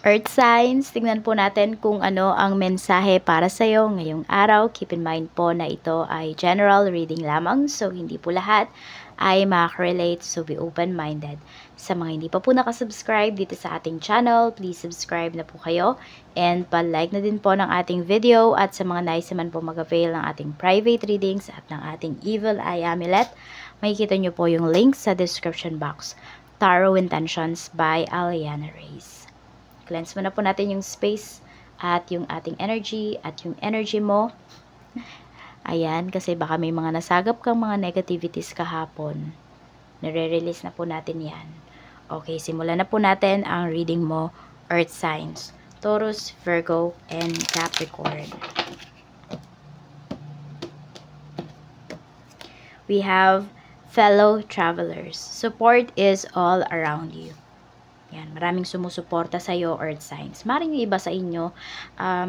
Earth signs, tingnan po natin kung ano ang mensahe para sa iyo ngayong araw. Keep in mind po na ito ay general reading lamang, so hindi po lahat ay makaka-relate, so be open-minded. Sa mga hindi pa po nakasubscribe dito sa ating channel, please subscribe na po kayo and pa-like na din po ng ating video, at sa mga nais naman po mag-avail ng ating private readings at ng ating Evil Eye Amulet, makikita nyo po yung link sa description box. Tarot Intentions by Aliana Reyes. Cleanse muna po natin yung space at yung ating energy at yung energy mo. Ayan, kasi baka may mga nasagap kang mga negativities kahapon. Nare-release na po natin yan. Okay, simulan na po natin ang reading mo, Earth Signs, Taurus, Virgo, and Capricorn. We have fellow travelers. Support is all around you. Yan, maraming sumusuporta sa iyo, Earth Signs. Maring yung iba sa inyo,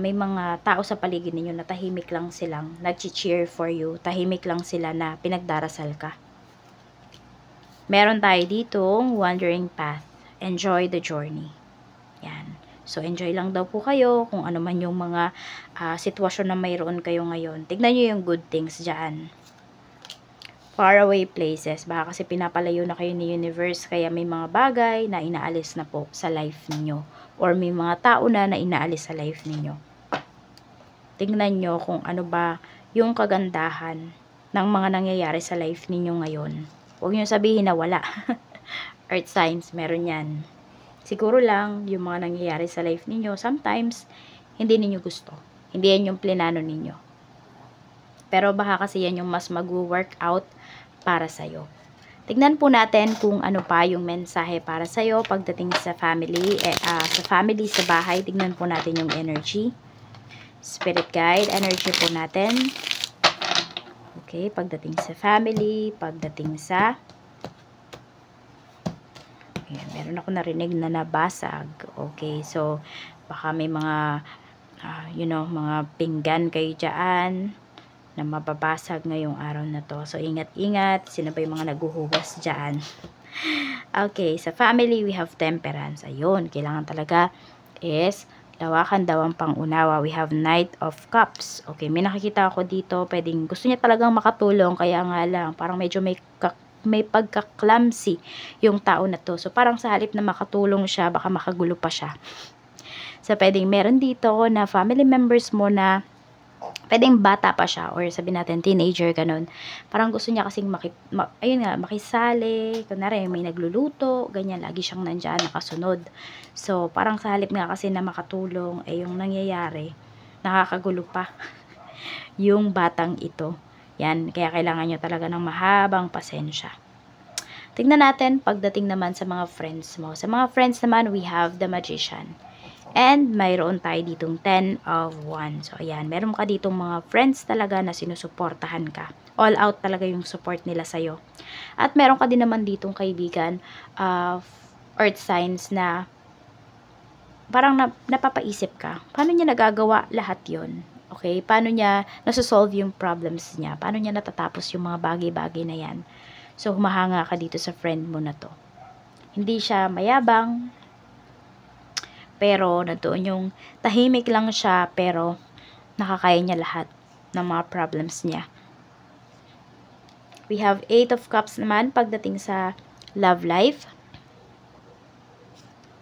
may mga tao sa paligid ninyo na tahimik lang silang nag-cheer for you, tahimik lang sila na pinagdarasal ka. Meron tayo ditong wandering path. Enjoy the journey. Yan. So, enjoy lang daw po kayo kung ano man yung mga sitwasyon na mayroon kayo ngayon. Tignan nyo yung good things dyan. Faraway places. Baka kasi pinapalayo na kayo ni universe, kaya may mga bagay na inaalis na po sa life ninyo. Or may mga tao na inaalis sa life ninyo. Tingnan nyo kung ano ba yung kagandahan ng mga nangyayari sa life ninyo ngayon. Huwag nyo sabihin na wala. Earth signs, meron yan. Siguro lang, yung mga nangyayari sa life ninyo, sometimes, hindi ninyo gusto. Hindi yan yung plinano ninyo. Pero baka kasi yan yung mas mag-work out para sa'yo. Tignan po natin kung ano pa yung mensahe para sa'yo pagdating sa family, sa bahay. Tignan po natin yung energy. Spirit guide, energy po natin. Okay, pagdating sa family, pagdating sa... Ayan, meron ako narinig na nabasag. Okay, so baka may mga, mga pinggan kayo dyan na mababasag ngayong araw na to. So, ingat-ingat. Sino ba yung mga naguhugas dyan? Okay, sa family, we have temperance. Ayun, kailangan talaga is lawakan daw ang pangunawa. We have Knight of Cups. Okay, may nakikita ako dito. Pwedeng, gusto niya talagang makatulong. Kaya nga lang, parang medyo may pagka-clumsy yung tao na to. So, parang sa halip na makatulong siya, baka makagulo pa siya. So, pwedeng meron dito na family members mo na pwedeng bata pa siya or sabihin natin teenager, ganun. Parang gusto niya kasing makisali, kunwari may nagluluto, ganyan, lagi siyang nandyan, nakasunod. So, parang sa halip nga kasi na makatulong, yung nangyayari, nakakagulo pa yung batang ito. Yan, kaya kailangan nyo talaga ng mahabang pasensya. Tignan natin pagdating naman sa mga friends mo. Sa mga friends naman, we have the Magician. And mayroon tayo ditong 10 of Wands. So, ayan. Meron ka ditong mga friends talaga na sinusuportahan ka. All out talaga yung support nila sa'yo. At meron ka din naman ditong kaibigan Earth signs na parang napapaisip ka. Paano niya nagagawa lahat yon? Okay? Paano niya nasosolve yung problems niya? Paano niya natatapos yung mga bagay-bagay na yan? So, humahanga ka dito sa friend mo na to. Hindi siya mayabang, pero nandoon yung tahimik lang siya, pero nakakaya niya lahat ng mga problems niya. We have 8 of Cups naman pagdating sa love life.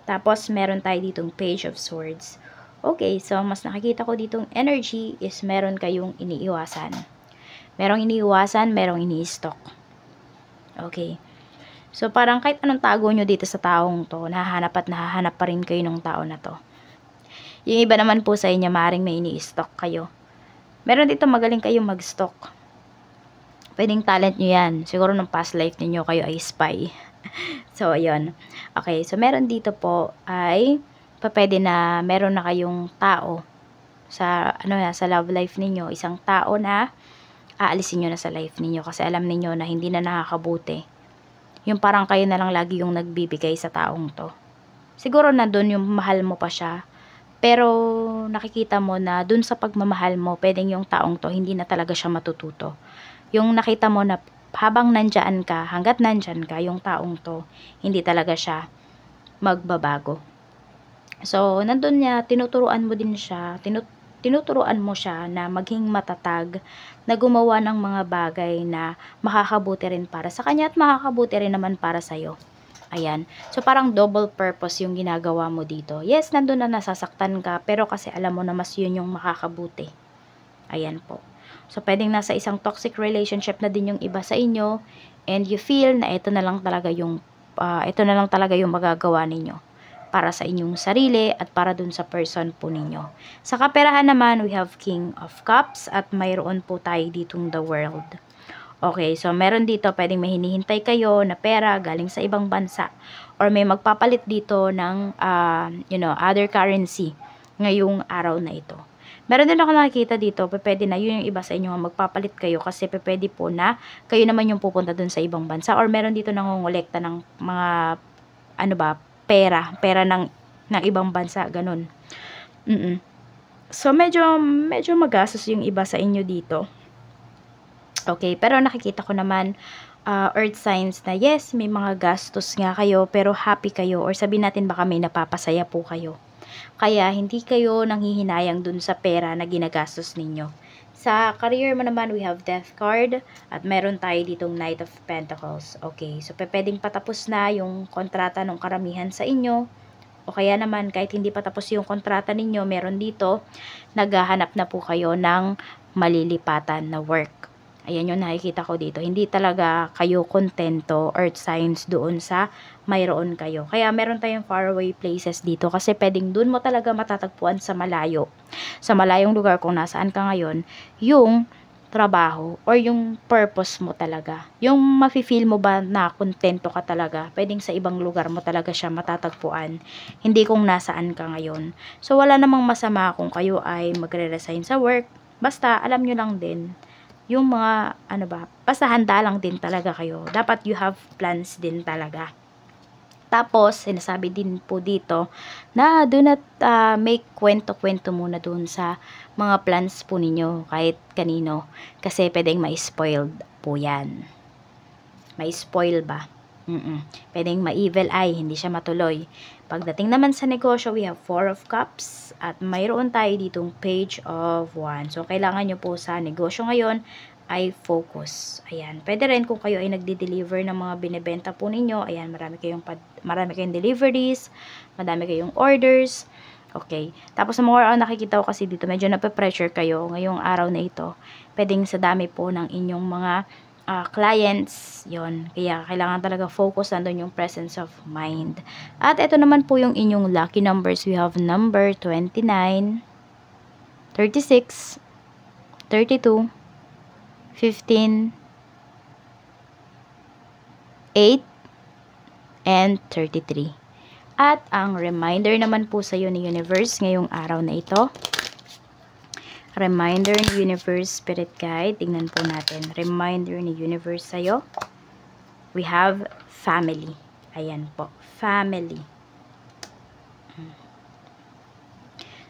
Tapos meron tayo ditong Page of Swords. Okay, so mas nakikita ko ditong energy is meron kayong iniiwasan. Merong iniiwasan, merong ini-stalk. Okay. So, parang kahit anong tago nyo dito sa taong to, nahahanap at nahahanap pa rin kayo ng tao na to. Yung iba naman po sa inyo, maaaring may ini-stalk kayo. Meron dito magaling kayong mag-stalk. Pwedeng talent nyo yan. Siguro ng past life niyo kayo ay spy. So, ayun. Okay, so meron dito po ay pwede na meron na kayong tao sa, sa love life niyo. Isang tao na aalisin nyo na sa life niyo kasi alam niyo na hindi na nakakabuti. Yung parang kayo na lang lagi yung nagbibigay sa taong to. Siguro na doon yung mahal mo pa siya. Pero nakikita mo na doon sa pagmamahal mo, pwedeng yung taong to, hindi na talaga siya matututo. Yung nakita mo na habang nandyan ka, hanggat nandyan ka, yung taong to, hindi talaga siya magbabago. So, nandun niya, tinuturuan mo din siya, tinuturuan mo siya na maging matatag, na gumawa ng mga bagay na makakabuti rin para sa kanya at makakabuti rin naman para sa'yo. Ayan. So, parang double purpose yung ginagawa mo dito. Yes, nandun na nasasaktan ka, pero kasi alam mo na mas yun yung makakabuti. Ayan po. So, pwedeng nasa isang toxic relationship na din yung iba sa inyo, and you feel na ito na lang talaga yung magagawa ninyo para sa inyong sarili at para dun sa person po ninyo. Sa kaperahan naman, we have King of Cups at mayroon po tayo ditong the World. Okay, so meron dito, pwedeng may hinihintay kayo na pera galing sa ibang bansa, or may magpapalit dito ng, other currency ngayong araw na ito. Meron din ako nakikita dito, pwede na yun yung iba sa inyo magpapalit kayo, kasi pwede po na kayo naman yung pupunta dun sa ibang bansa, or meron dito nangongolekta ng mga, pera ng ibang bansa, ganun. So, medyo magastos yung iba sa inyo dito. Okay, pero nakikita ko naman, earth signs, na yes, may mga gastos nga kayo, pero happy kayo, or sabihin natin baka may napapasaya po kayo. Kaya, hindi kayo nanghihinayang dun sa pera na ginagastos ninyo. Sa career mo naman, we have Death card, at meron tayo ditong Knight of Pentacles. Okay, so pwedeng patapos na yung kontrata ng karamihan sa inyo, o kaya naman, kahit hindi patapos yung kontrata ninyo, meron dito, naghahanap na po kayo ng malilipatan na work. Ayan yung nakikita ko dito. Hindi talaga kayo kontento, earth signs, doon sa mayroon kayo. Kaya meron tayong faraway places dito, kasi pwedeng doon mo talaga matatagpuan sa malayo. Sa malayong lugar kung nasaan ka ngayon, yung trabaho or yung purpose mo talaga. Yung mafe-feel mo ba na kontento ka talaga, pwedeng sa ibang lugar mo talaga siya matatagpuan. Hindi kung nasaan ka ngayon. So, wala namang masama kung kayo ay magre-resign sa work. Basta, alam nyo lang din, yung mga, basta handa lang din talaga kayo. Dapat you have plans din talaga. Tapos, sinasabi din po dito na do not make kwento-kwento muna dun sa mga plans po ninyo kahit kanino. Kasi pwedeng ma-spoiled po yan. Ma-spoil ba? Pwedeng ma-evil eye, hindi siya matuloy. Pagdating naman sa negosyo, we have 4 of Cups at mayroon tayo ditong Page of Wands. So, kailangan nyo po sa negosyo ngayon ay focus. Ayan. Pwede rin kung kayo ay nagde-deliver ng mga binebenta po ninyo. Ayan, marami kayong deliveries, madami kayong orders. Okay. Tapos, sa mga nakikita ko kasi dito, medyo nape-pressure kayo ngayong araw na ito. Pwedeng sa dami po ng inyong mga clients, yon. Kaya kailangan talaga focus, nandun yung presence of mind. At ito naman po yung inyong lucky numbers. We have number 29, 36, 32, 15, 8, and 33. At ang reminder naman po sa iyo ni Universe ngayong araw na ito, reminder ni Universe Spirit Guide, tingnan po natin. Reminder ni Universe sa'yo. We have family. Ayan po. Family.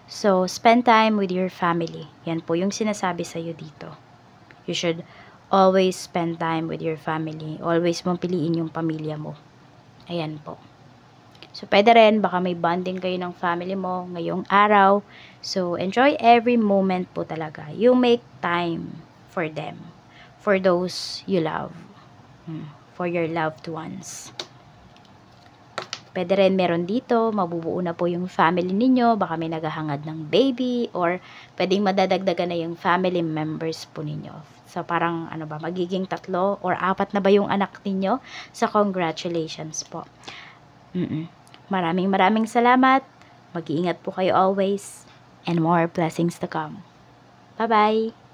So, spend time with your family. Yan po yung sinasabi sa'yo dito. You should always spend time with your family. Always mong piliin yung pamilya mo. Ayan po. So, pwede rin, baka may bonding kayo ng family mo ngayong araw. So, enjoy every moment po talaga. You make time for them. For those you love. For your loved ones. Pwede rin meron dito, mabubuo na po yung family ninyo. Baka may naghahangad ng baby. Or, pwedeng madadagdagan na yung family members po ninyo. So, parang, magiging 3 or 4 na ba yung anak ninyo? So, congratulations po. Maraming salamat. Mag-iingat po kayo always. And more blessings to come. Bye-bye!